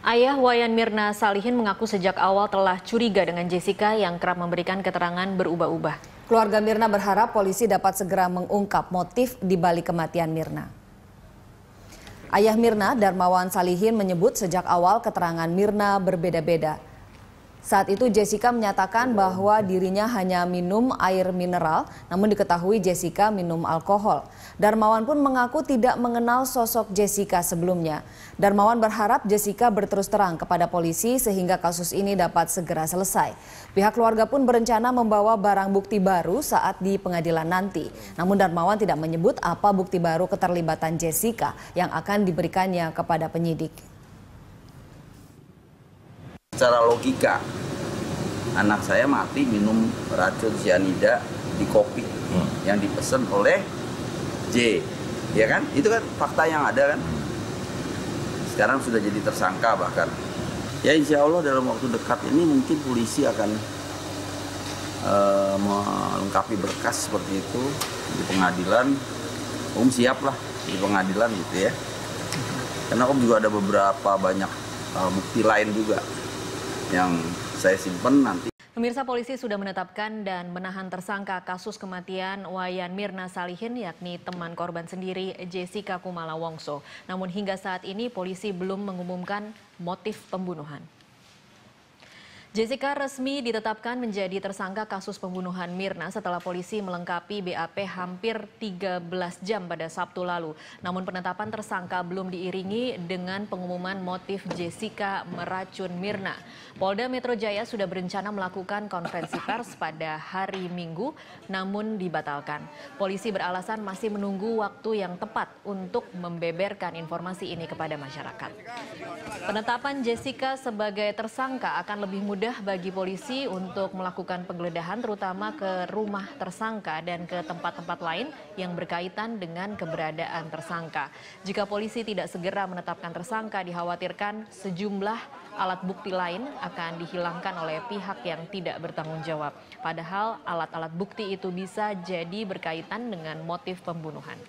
Ayah Wayan Mirna Salihin mengaku sejak awal telah curiga dengan Jessica yang kerap memberikan keterangan berubah-ubah. Keluarga Mirna berharap polisi dapat segera mengungkap motif di balik kematian Mirna. Ayah Mirna, Darmawan Salihin, menyebut sejak awal keterangan Mirna berbeda-beda. Saat itu Jessica menyatakan bahwa dirinya hanya minum air mineral, namun diketahui Jessica minum alkohol. Darmawan pun mengaku tidak mengenal sosok Jessica sebelumnya. Darmawan berharap Jessica berterus terang kepada polisi sehingga kasus ini dapat segera selesai. Pihak keluarga pun berencana membawa barang bukti baru saat di pengadilan nanti. Namun Darmawan tidak menyebut apa bukti baru keterlibatan Jessica yang akan diberikannya kepada penyidik. Secara logika, anak saya mati minum racun cyanida di kopi yang dipesan oleh J, ya kan? Itu kan fakta yang ada kan? Sekarang sudah jadi tersangka bahkan. Ya insya Allah dalam waktu dekat ini mungkin polisi akan melengkapi berkas seperti itu di pengadilan. Siap lah di pengadilan gitu ya. Karena juga ada beberapa banyak bukti lain juga yang saya simpan nanti. Pemirsa, polisi sudah menetapkan dan menahan tersangka kasus kematian Wayan Mirna Salihin, yakni teman korban sendiri Jessica Kumala Wongso. Namun hingga saat ini polisi belum mengumumkan motif pembunuhan. Jessica resmi ditetapkan menjadi tersangka kasus pembunuhan Mirna setelah polisi melengkapi BAP hampir 13 jam pada Sabtu lalu. Namun penetapan tersangka belum diiringi dengan pengumuman motif Jessica meracun Mirna. Polda Metro Jaya sudah berencana melakukan konferensi pers pada hari Minggu, namun dibatalkan. Polisi beralasan masih menunggu waktu yang tepat untuk membeberkan informasi ini kepada masyarakat. Penetapan Jessica sebagai tersangka akan lebih mudah bagi polisi untuk melakukan penggeledahan terutama ke rumah tersangka dan ke tempat-tempat lain yang berkaitan dengan keberadaan tersangka. Jika polisi tidak segera menetapkan tersangka, dikhawatirkan sejumlah alat bukti lain akan dihilangkan oleh pihak yang tidak bertanggung jawab. Padahal alat-alat bukti itu bisa jadi berkaitan dengan motif pembunuhan.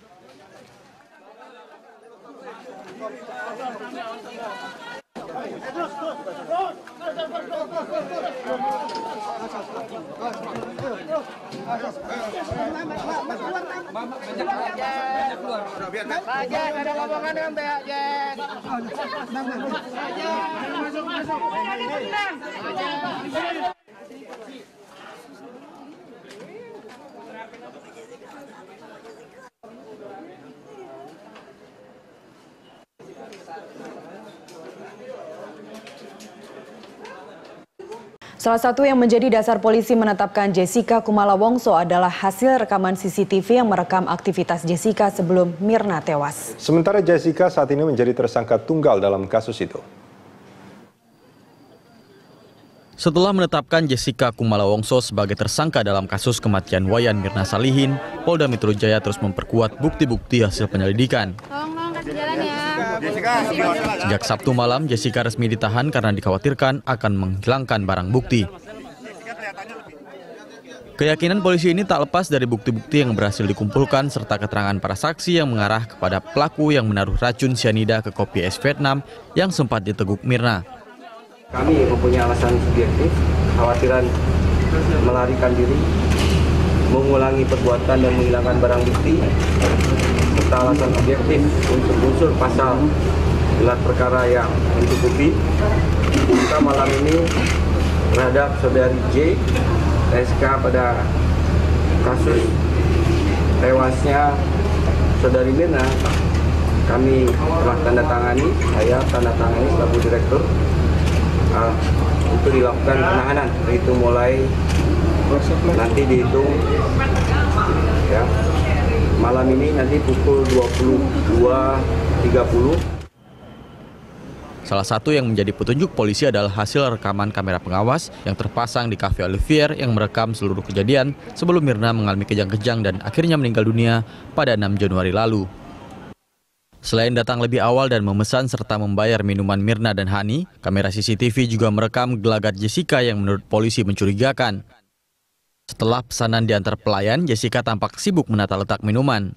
Salah satu yang menjadi dasar polisi menetapkan Jessica Kumala Wongso adalah hasil rekaman CCTV yang merekam aktivitas Jessica sebelum Mirna tewas. Sementara Jessica saat ini menjadi tersangka tunggal dalam kasus itu. Setelah menetapkan Jessica Kumala Wongso sebagai tersangka dalam kasus kematian Wayan Mirna Salihin, Polda Metro Jaya terus memperkuat bukti-bukti hasil penyelidikan. Sejak Sabtu malam, Jessica resmi ditahan karena dikhawatirkan akan menghilangkan barang bukti. Keyakinan polisi ini tak lepas dari bukti-bukti yang berhasil dikumpulkan serta keterangan para saksi yang mengarah kepada pelaku yang menaruh racun cyanida ke kopi es Vietnam yang sempat diteguk Mirna. Kami mempunyai alasan subjektif, kekhawatiran melarikan diri, mengulangi perbuatan dan menghilangkan barang bukti, serta alasan objektif untuk unsur pasal gelar perkara yang mencukupi. Kita malam ini terhadap saudari J, SK pada kasus tewasnya saudari Mirna, kami telah tanda tangani, saya tanda tangani selaku direktur untuk dilakukan penahanan, itu mulai nanti dihitung ya. Malam ini nanti pukul 22.30. Salah satu yang menjadi petunjuk polisi adalah hasil rekaman kamera pengawas yang terpasang di Cafe Olivier yang merekam seluruh kejadian sebelum Mirna mengalami kejang-kejang dan akhirnya meninggal dunia pada 6 Januari lalu. Selain datang lebih awal dan memesan serta membayar minuman Mirna dan Hani, kamera CCTV juga merekam gelagat Jessica yang menurut polisi mencurigakan. Setelah pesanan diantar pelayan, Jessica tampak sibuk menata letak minuman.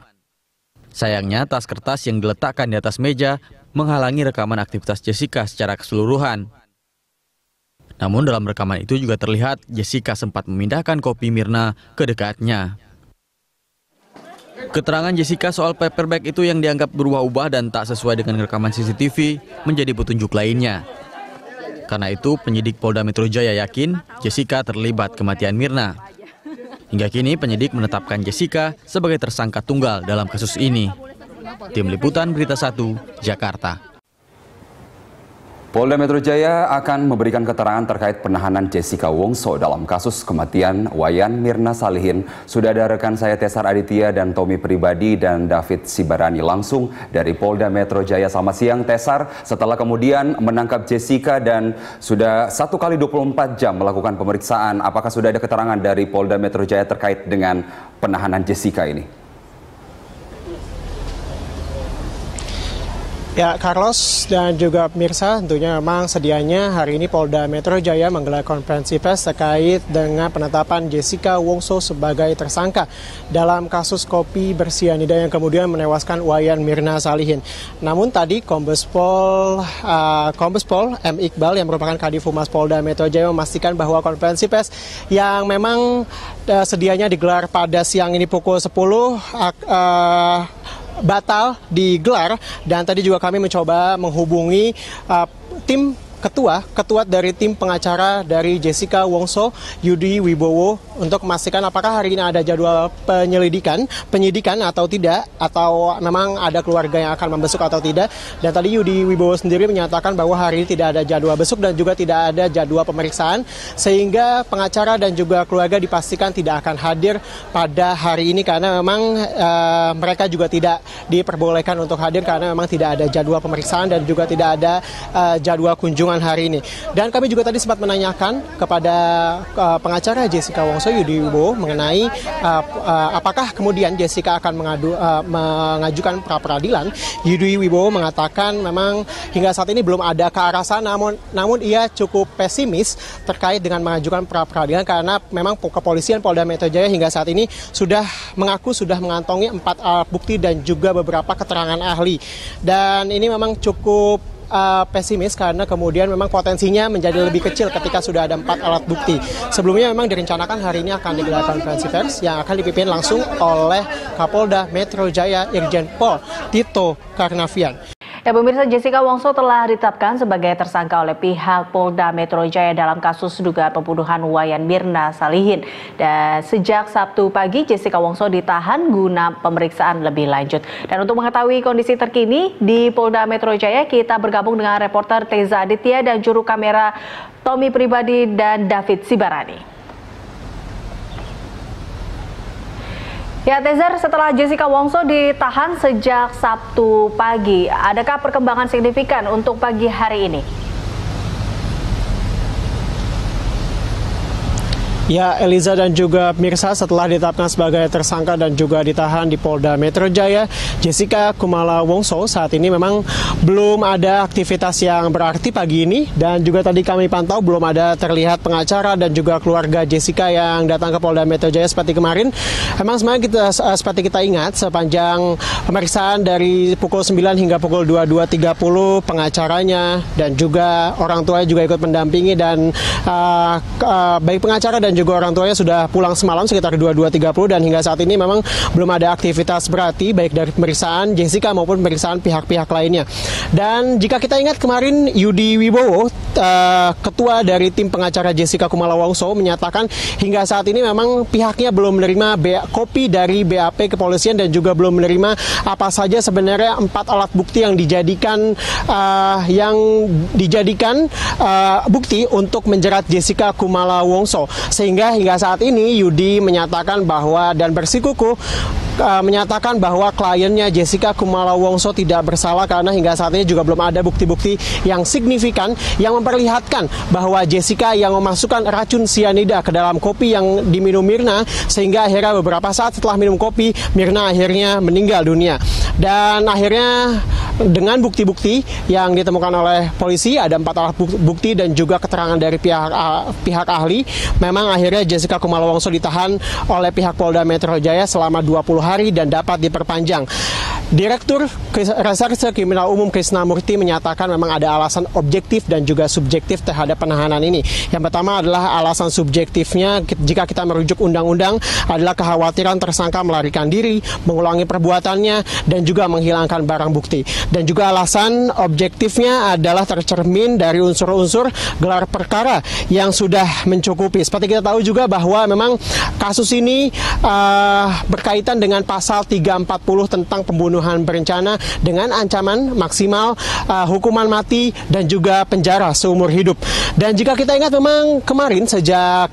Sayangnya, tas kertas yang diletakkan di atas meja menghalangi rekaman aktivitas Jessica secara keseluruhan. Namun dalam rekaman itu juga terlihat Jessica sempat memindahkan kopi Mirna ke dekatnya. Keterangan Jessica soal paper bag itu yang dianggap berubah-ubah dan tak sesuai dengan rekaman CCTV menjadi petunjuk lainnya. Karena itu, penyidik Polda Metro Jaya yakin Jessica terlibat kematian Mirna. Hingga kini, penyidik menetapkan Jessica sebagai tersangka tunggal dalam kasus ini. Tim Liputan Berita 1, Jakarta. Polda Metro Jaya akan memberikan keterangan terkait penahanan Jessica Wongso dalam kasus kematian Wayan Mirna Salihin. Sudah ada rekan saya Tesar Aditya dan Tommy Pribadi dan David Sibarani langsung dari Polda Metro Jaya. Selamat siang Tesar, setelah kemudian menangkap Jessica dan sudah 1 kali 24 jam melakukan pemeriksaan, apakah sudah ada keterangan dari Polda Metro Jaya terkait dengan penahanan Jessica ini? Ya, Carlos dan juga pemirsa, tentunya memang sedianya hari ini Polda Metro Jaya menggelar konferensi pers terkait dengan penetapan Jessica Wongso sebagai tersangka dalam kasus kopi bersianida yang kemudian menewaskan Wayan Mirna Salihin. Namun tadi Kombes Pol M. Iqbal yang merupakan Kadif Humas Polda Metro Jaya memastikan bahwa konferensi pers yang memang sedianya digelar pada siang ini pukul 10 batal digelar, dan tadi juga kami mencoba menghubungi tim ketua dari tim pengacara dari Jessica Wongso, Yudi Wibowo, untuk memastikan apakah hari ini ada jadwal penyidikan atau tidak, atau memang ada keluarga yang akan membesuk atau tidak. Dan tadi Yudi Wibowo sendiri menyatakan bahwa hari ini tidak ada jadwal besuk dan juga tidak ada jadwal pemeriksaan, sehingga pengacara dan juga keluarga dipastikan tidak akan hadir pada hari ini karena memang mereka juga tidak diperbolehkan untuk hadir karena memang tidak ada jadwal pemeriksaan dan juga tidak ada jadwal kunjungan hari ini. Dan kami juga tadi sempat menanyakan kepada pengacara Jessica Wongso, Yudi Wibowo, mengenai apakah kemudian Jessica akan mengajukan pra-peradilan. Yudi Wibowo mengatakan memang hingga saat ini belum ada ke arah sana, namun ia cukup pesimis terkait dengan mengajukan pra-peradilan karena memang kepolisian Polda Metro Jaya hingga saat ini sudah mengantongi 4 alat bukti dan juga beberapa keterangan ahli. Dan ini memang cukup pesimis karena kemudian memang potensinya menjadi lebih kecil ketika sudah ada 4 alat bukti. Sebelumnya memang direncanakan hari ini akan digelar konferensi pers yang akan dipimpin langsung oleh Kapolda Metro Jaya Irjen Pol Tito Karnavian. Ya, pemirsa, Jessica Wongso telah ditetapkan sebagai tersangka oleh pihak Polda Metro Jaya dalam kasus dugaan pembunuhan Wayan Mirna Salihin. Dan sejak Sabtu pagi, Jessica Wongso ditahan guna pemeriksaan lebih lanjut. Dan untuk mengetahui kondisi terkini di Polda Metro Jaya, kita bergabung dengan reporter Teza Aditya dan juru kamera Tommy Pribadi dan David Sibarani. Ya, Tezer, setelah Jessica Wongso ditahan sejak Sabtu pagi, adakah perkembangan signifikan untuk pagi hari ini? Ya, Eliza dan juga pemirsa, setelah ditetapkan sebagai tersangka dan juga ditahan di Polda Metro Jaya, Jessica Kumala Wongso saat ini memang belum ada aktivitas yang berarti pagi ini, dan juga tadi kami pantau belum ada terlihat pengacara dan juga keluarga Jessica yang datang ke Polda Metro Jaya seperti kemarin. Memang sebenarnya seperti kita ingat, sepanjang pemeriksaan dari pukul 9 hingga pukul 22.30 pengacaranya dan juga orang tuanya juga ikut mendampingi, dan baik pengacara dan juga orang tuanya sudah pulang semalam sekitar 22.30, dan hingga saat ini memang belum ada aktivitas berarti baik dari pemeriksaan Jessica maupun pemeriksaan pihak-pihak lainnya. Dan jika kita ingat kemarin, Yudi Wibowo, ketua dari tim pengacara Jessica Kumala Wongso, menyatakan hingga saat ini memang pihaknya belum menerima kopi dari BAP kepolisian dan juga belum menerima apa saja sebenarnya 4 alat bukti yang dijadikan bukti untuk menjerat Jessica Kumala Wongso. Sehingga hingga saat ini Yudi menyatakan bahwa dan bersikukuh menyatakan bahwa kliennya Jessica Kumala Wongso tidak bersalah karena hingga saat ini juga belum ada bukti-bukti yang signifikan yang memperlihatkan bahwa Jessica yang memasukkan racun sianida ke dalam kopi yang diminum Mirna, sehingga akhirnya beberapa saat setelah minum kopi, Mirna akhirnya meninggal dunia. Dan akhirnya dengan bukti-bukti yang ditemukan oleh polisi, ada 4 alat bukti dan juga keterangan dari pihak ahli, memang akhirnya Jessica Kumala Wongso ditahan oleh pihak Polda Metro Jaya selama 20 hari dan dapat diperpanjang. Direktur Reserse Kriminal Umum Krisnamurti menyatakan memang ada alasan objektif dan juga subjektif terhadap penahanan ini. Yang pertama adalah alasan subjektifnya jika kita merujuk undang-undang adalah kekhawatiran tersangka melarikan diri, mengulangi perbuatannya, dan juga menghilangkan barang bukti. Dan juga alasan objektifnya adalah tercermin dari unsur-unsur gelar perkara yang sudah mencukupi. Seperti kita tahu juga bahwa memang kasus ini berkaitan dengan pasal 340 tentang pembunuhan berencana dengan ancaman maksimal hukuman mati dan juga penjara seumur hidup. Dan jika kita ingat memang kemarin sejak